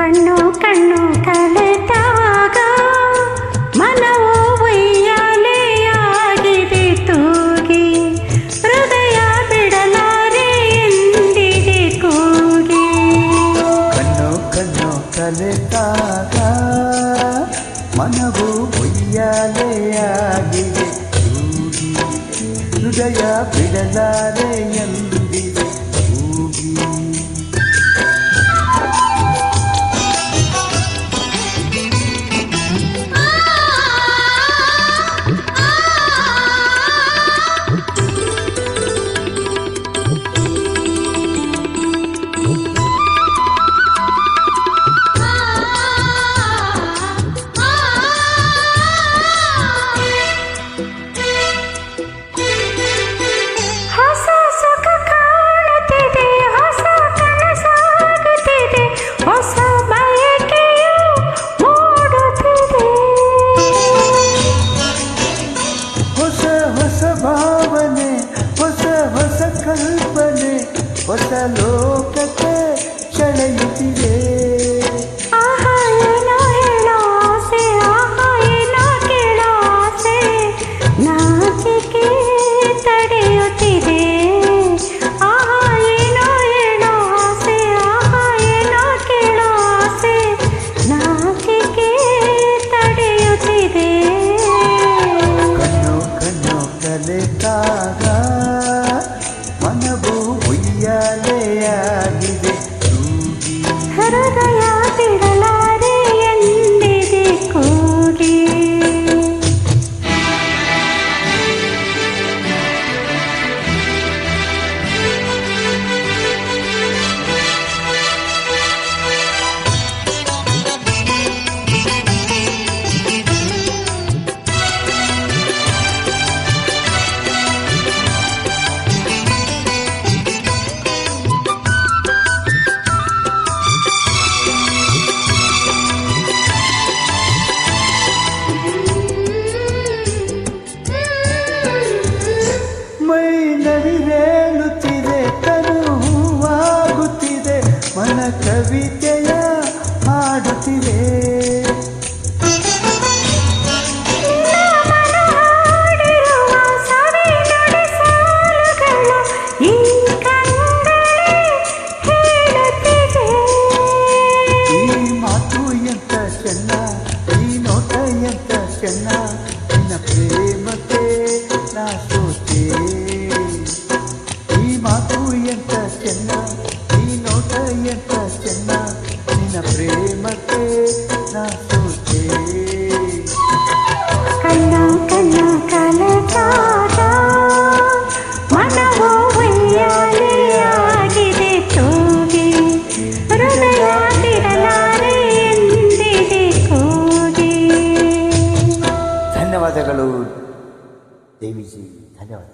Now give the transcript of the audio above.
ಕಣ್ಣು ಕಣ್ಣು ಕಲೆತಾಗ ಮನವು ಒಯ್ಯಾಲೆಯಾಗಿದೆ ತೂಗಿ ಹೃದಯ ಬಿಡಲಾರೆ ಎಂದಿದೆ ಕೂಗಿ. ಕಣ್ಣು ಕಣ್ಣು ಕಲೆತಾಗ ಮನವು ಒಯ್ಯಾಲೆಯಾಗಿದೆ ತೂಗಿ ಹೃದಯ ಬಿಡಲಾರೆ ಎಂದಿದೆ ಕೂಗಿ. ಭಾವನೆ ಹೊಸ ಹೊಸ ಕಲ್ಪನೆ ಹೊಸ ಲೋಕಕ್ಕೆ ಸೆಳೆಯುತ್ತಿದೆ. ಆಹಾ ಏನೋ ಹೇಳೋ ಆಸೆ, ಆಹಾ ಏನೋ ಕೇಳೋ ಆಸೆ, ನಾಚಿಕೆ ತಡೆಯುತ್ತಿದೆ. ಆಹಾ ಏನೋ ಹೇಳೋ ಆಸೆ, ಆಹಾ ಏನೋ ಕೇಳೋ ಆಸೆ, ನಾಚಿಕೆ ತಡೆಯುತ್ತಿದೆ. ಕಣ್ಣು ಕಣ್ಣು ಕಲೆತಾಗ ಮನವು ಒಯ್ಯಾಲೆಯಾಗಿದೆ ತೂಗಿ ಹೃದಯ ಬಿಡಲಾರೆ ಎಂದಿದೆ ಕೂಗಿ. ಮೈ ನವಿರೇಳುತ್ತಿದೆ ತನು ಹೂವಾಗುತ್ತಿದೆ ಮನ ಕವಿತೆಯ ಹಾಡುತ್ತಿದೆ. ಈ ಮಾತು ಎಂತ ಚೆನ್ನ ಈ ನೋಟ ಎಂತ ಚೆನ್ನ ನಿನ್ನ ಪ್ರೇಮಕ್ಕೆ ನಾ ಸೋತೆ. ಈ ಮಾತು ಎಂತ ಚೆನ್ನ ಈ ನೋಟ ಎಂತ ಚೆನ್ನ ನಿನ್ನ ಪ್ರೇಮಕ್ಕೆ ನಾ ಸೋತೆ. ಕಣ್ಣ ಕಣ್ಣ ಕಲೆತಾಗ ಮನವು ಒಯ್ಯಾಲೆಯಾಗಿದೆ ತೂಗಿ ಹೃದಯ ಬಿಡಲಾರೆ ಎಂದಿದೆ ಕೂಗಿ. ಧನ್ಯವಾದಗಳು ದೇವಿಜಿ, ಧನ್ಯವಾದ.